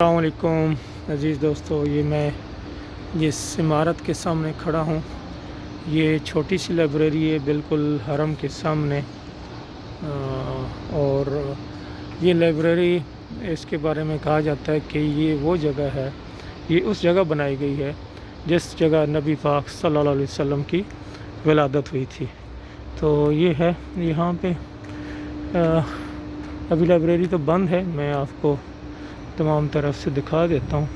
السلام علیکم عزیز دوستو، یہ میں جس عمارت کے سامنے کھڑا ہوں یہ چھوٹی سی لائبریری ہے بالکل حرم کے سامنے، اور یہ لائبریری اس کے بارے میں کہا جاتا ہے کہ یہ وہ جگہ ہے، یہ اس جگہ بنائی گئی ہے جس جگہ نبی پاک صلی اللہ علیہ وسلم کی ولادت ہوئی تھی۔ تو یہ ہے یہاں پہ ابھی لائبریری تو بند ہے، میں آپ کو تمام طرف سے دکھا دیتا ہوں۔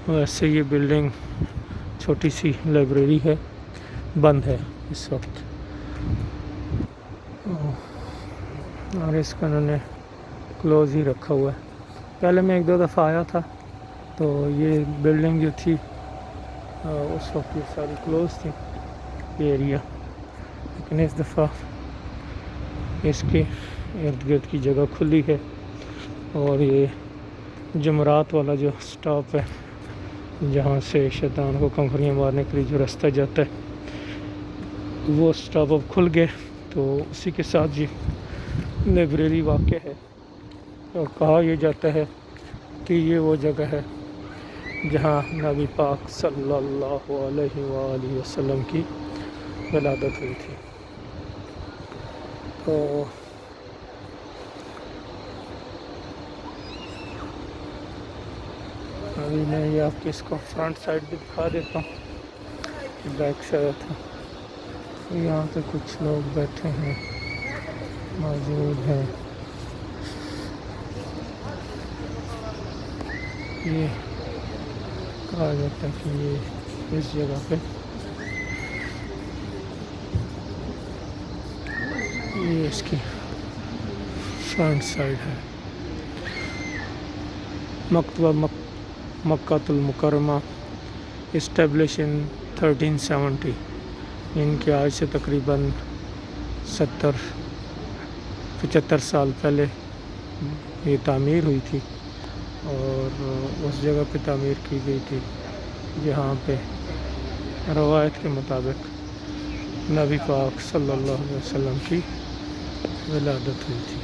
ویسے یہ بلڈنگ چھوٹی سی لائبریری ہے، بند ہے اس وقت، اور اس کو انہوں نے کلوز ہی رکھا ہوا ہے۔ پہلے میں ایک دو دفعہ آیا تھا تو یہ بلڈنگ جو تھی اس وقت یہ ساری کلوز تھی یہ ایریا، لیکن اس دفعہ اس کے ارد گرد کی جگہ کھلی ہے، اور یہ جمرات والا جو سٹاپ ہے جہاں سے شیطان کو کنکریاں مارنے کے لیے جو راستہ جاتا ہے وہ سٹاپ اب کھل گئے، تو اسی کے ساتھ یہ لائبریری واقع ہے، اور کہا یہ جاتا ہے کہ یہ وہ جگہ ہے جہاں نبی پاک صلی اللہ علیہ وآلہ وسلم کی ولادت ہوئی تھی۔ تو ابھی میں یہ آپ کے اس کو فرنٹ سائڈ بھی دکھا دیتا ہوں، بیک سے آیا تھا۔ یہاں پہ کچھ لوگ بیٹھے ہیں، موجود ہیں۔ یہ کہا جاتا ہے کہ یہ اس جگہ پہ یہ اس کی فرنٹ سائڈ ہے۔ مکتبہ مکۃ المکرمہ اسٹیبلش ان 1370، ان کے آج سے تقریباً 75 سال پہلے یہ تعمیر ہوئی تھی، اور اس جگہ پہ تعمیر کی گئی تھی جہاں پہ روایت کے مطابق نبی پاک صلی اللہ علیہ وسلم کی ولادت ہوئی تھی۔